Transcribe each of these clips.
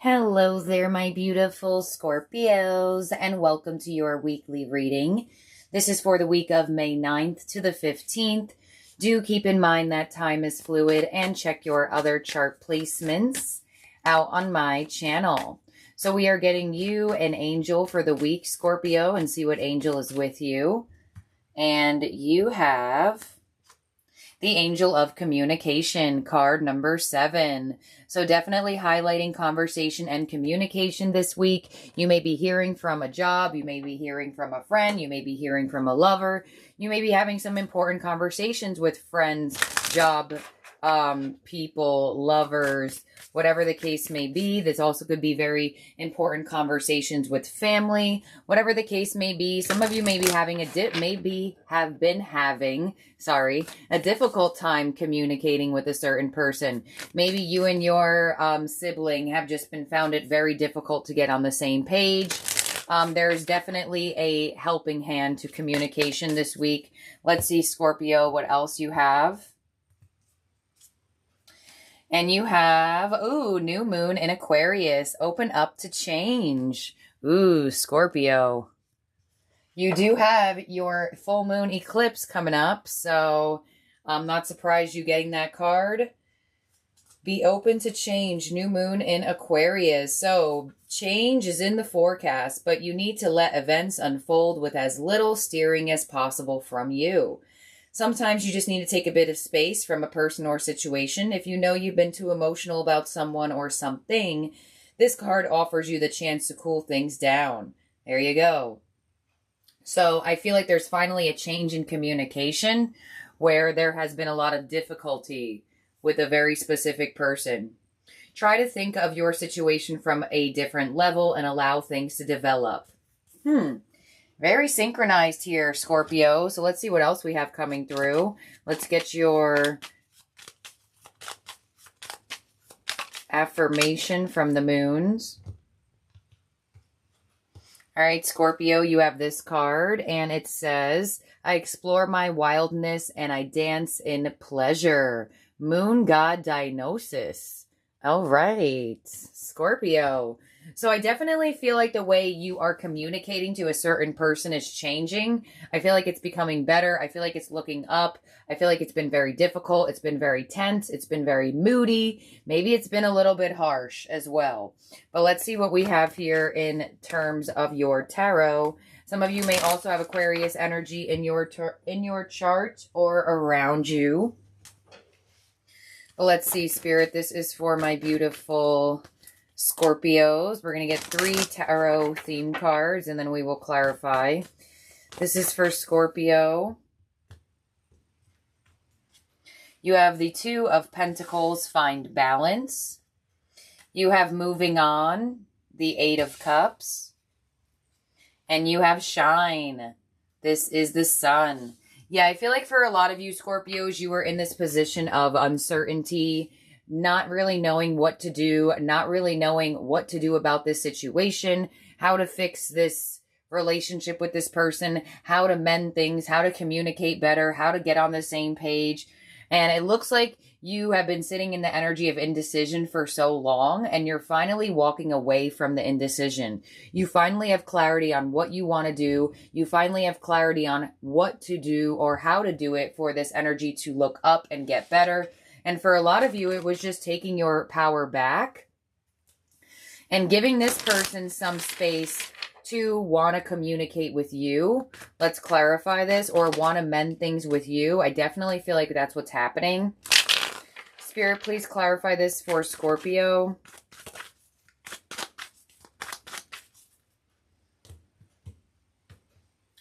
Hello there, my beautiful Scorpios, and welcome to your weekly reading. This is for the week of May 9th to the 15th. Do keep in mind that time is fluid and check your other chart placements out on my channel. So we are getting you an angel for the week, Scorpio, and see what angel is with you. And you have the Angel of Communication, card number 7. So definitely highlighting conversation and communication this week. You may be hearing from a job. You may be hearing from a friend. You may be hearing from a lover. You may be having some important conversations with friends, job people, lovers, whatever the case may be. This also could be very important conversations with family, whatever the case may be. Some of you may be having have been having a difficult time communicating with a certain person. Maybe you and your sibling have just been found it very difficult to get on the same page. There's definitely a helping hand to communication this week. Let's see, Scorpio, what else you have. And you have, new moon in Aquarius. Open up to change. Scorpio. You do have your full moon eclipse coming up, so I'm not surprised you getting that card. Be open to change. New moon in Aquarius. So change is in the forecast, but you need to let events unfold with as little steering as possible from you. Sometimes you just need to take a bit of space from a person or situation. If you know you've been too emotional about someone or something, this card offers you the chance to cool things down. There you go. So I feel like there's finally a change in communication where there has been a lot of difficulty with a very specific person. Try to think of your situation from a different level and allow things to develop. Very synchronized here, Scorpio. So let's see what else we have coming through. Let's get your affirmation from the moons. All right, Scorpio, you have this card, and it says, I explore my wildness and I dance in pleasure. Moon God Diagnosis. All right, Scorpio. So I definitely feel like the way you are communicating to a certain person is changing. I feel like it's becoming better. I feel like it's looking up. I feel like it's been very difficult. It's been very tense. It's been very moody. Maybe it's been a little bit harsh as well. But let's see what we have here in terms of your tarot. Some of you may also have Aquarius energy in your chart or around you. But let's see, Spirit. This is for my beautiful Scorpios. We're going to get 3 tarot theme cards and then we will clarify. This is for Scorpio. You have the 2 of Pentacles, find balance. You have moving on, the 8 of Cups. And you have shine. This is the sun. Yeah, I feel like for a lot of you Scorpios, you are in this position of uncertainty, not really knowing what to do, not really knowing what to do about this situation, how to fix this relationship with this person, how to mend things, how to communicate better, how to get on the same page. And it looks like you have been sitting in the energy of indecision for so long, and you're finally walking away from the indecision. You finally have clarity on what you want to do. You finally have clarity on what to do or how to do it for this energy to look up and get better. And for a lot of you, it was just taking your power back and giving this person some space to want to communicate with you. Let's clarify this, or want to mend things with you. I definitely feel like that's what's happening. Spirit, please clarify this for Scorpio.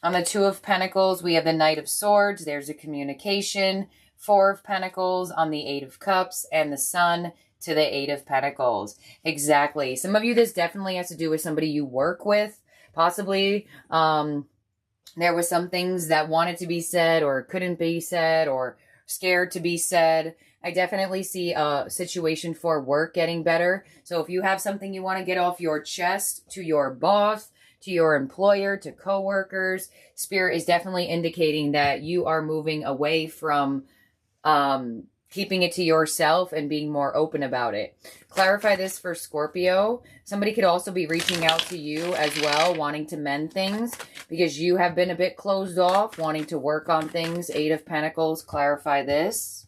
On the 2 of Pentacles, we have the Knight of Swords. There's a communication. 4 of Pentacles on the 8 of Cups, and the Sun to the 8 of Pentacles. Exactly. Some of you, this definitely has to do with somebody you work with. Possibly there was some things that wanted to be said or couldn't be said or scared to be said. I definitely see a situation for work getting better. So if you have something you want to get off your chest to your boss, to your employer, to coworkers, Spirit is definitely indicating that you are moving away from keeping it to yourself and being more open about it. Clarify this for Scorpio. Somebody could also be reaching out to you as well, wanting to mend things because you have been a bit closed off, wanting to work on things. Eight of Pentacles, clarify this.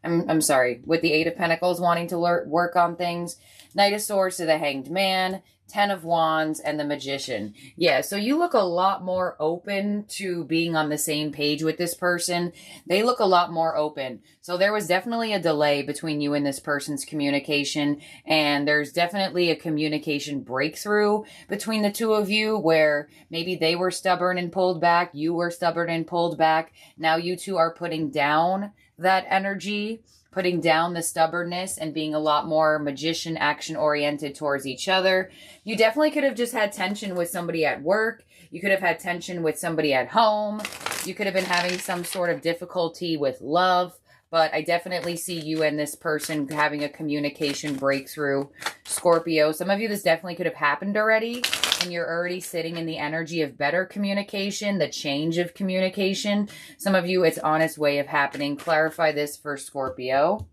I'm sorry, with the Eight of Pentacles, wanting to work on things. Knight of Swords to the Hanged Man, 10 of Wands, and the Magician. Yeah, so you look a lot more open to being on the same page with this person. They look a lot more open. So there was definitely a delay between you and this person's communication, and there's definitely a communication breakthrough between the two of you where maybe they were stubborn and pulled back, you were stubborn and pulled back. Now you two are putting down that energy, putting down the stubbornness and being a lot more magician action oriented towards each other. You definitely could have just had tension with somebody at work. You could have had tension with somebody at home. You could have been having some sort of difficulty with love. But I definitely see you and this person having a communication breakthrough, Scorpio. Some of you, this definitely could have happened already, and you're already sitting in the energy of better communication, the change of communication. Some of you, it's on its way of happening. Clarify this for Scorpio.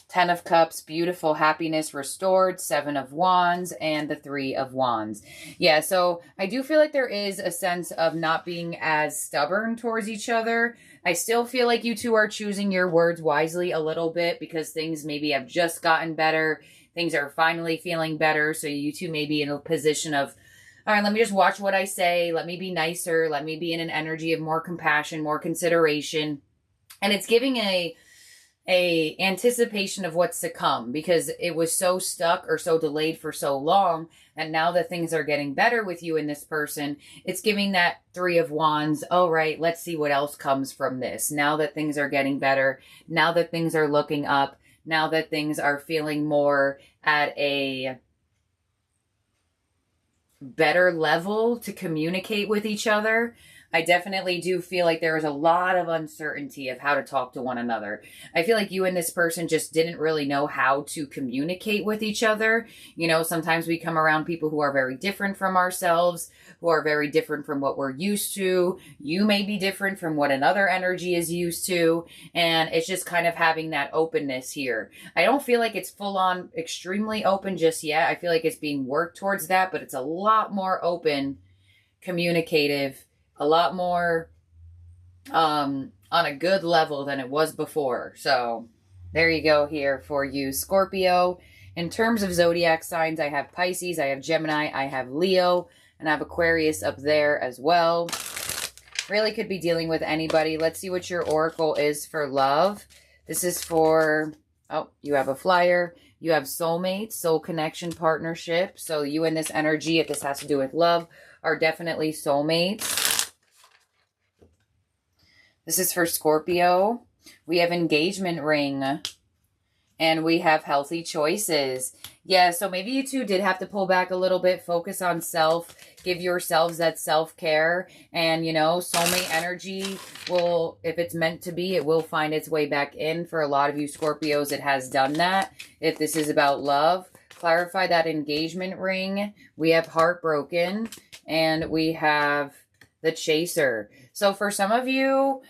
10 of Cups, beautiful, happiness restored, 7 of Wands, and the 3 of Wands. Yeah, so I do feel like there is a sense of not being as stubborn towards each other. I still feel like you two are choosing your words wisely a little bit because things maybe have just gotten better. Things are finally feeling better. So you two may be in a position of, all right, let me just watch what I say. Let me be nicer. Let me be in an energy of more compassion, more consideration. And it's giving a anticipation of what's to come because it was so stuck or so delayed for so long. And now that things are getting better with you and this person, it's giving that 3 of Wands. All right, let's see what else comes from this. Now that things are getting better, now that things are looking up, now that things are feeling more at a better level to communicate with each other, I definitely do feel like there is a lot of uncertainty of how to talk to one another. I feel like you and this person just didn't really know how to communicate with each other. You know, sometimes we come around people who are very different from ourselves, who are very different from what we're used to. You may be different from what another energy is used to. And it's just kind of having that openness here. I don't feel like it's full on extremely open just yet. I feel like it's being worked towards that, but it's a lot more open, communicative, a lot more on a good level than it was before. So there you go here for you, Scorpio. In terms of zodiac signs, I have Pisces, I have Gemini, I have Leo, and I have Aquarius up there as well. Really could be dealing with anybody. Let's see what your oracle is for love. This is for, oh, you have a flyer. You have soulmates, soul connection, partnership. So you and this energy, if this has to do with love, are definitely soulmates. This is for Scorpio. We have engagement ring. And we have healthy choices. Yeah, so maybe you two did have to pull back a little bit, focus on self, give yourselves that self-care. And, you know, soulmate energy will, if it's meant to be, it will find its way back in. For a lot of you Scorpios, it has done that. If this is about love, clarify that engagement ring. We have heartbroken. And we have the chaser. So for some of you,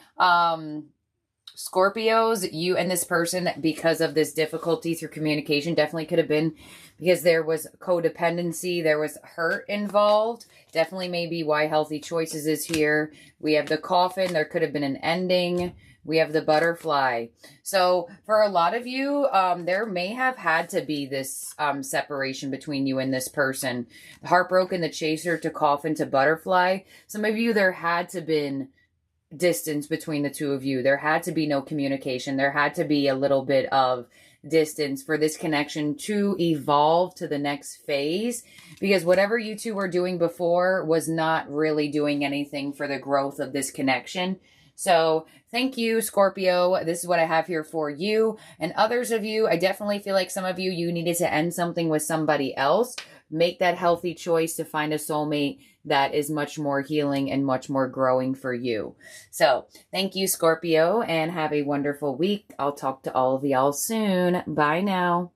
Scorpios, you and this person, because of this difficulty through communication, definitely could have been because there was codependency, there was hurt involved. Definitely maybe why healthy choices is here. We have the coffin. There could have been an ending. We have the butterfly. So for a lot of you, there may have had to be this separation between you and this person. Heartbroken, the chaser to coffin to butterfly. Some of you, there had to been distance between the two of you. There had to be no communication. There had to be a little bit of distance for this connection to evolve to the next phase, because whatever you two were doing before was not really doing anything for the growth of this connection. So thank you, Scorpio. This is what I have here for you. And others of you, I definitely feel like some of you, you needed to end something with somebody else. Make that healthy choice to find a soulmate that is much more healing and much more growing for you. So thank you, Scorpio, and have a wonderful week. I'll talk to all of y'all soon. Bye now.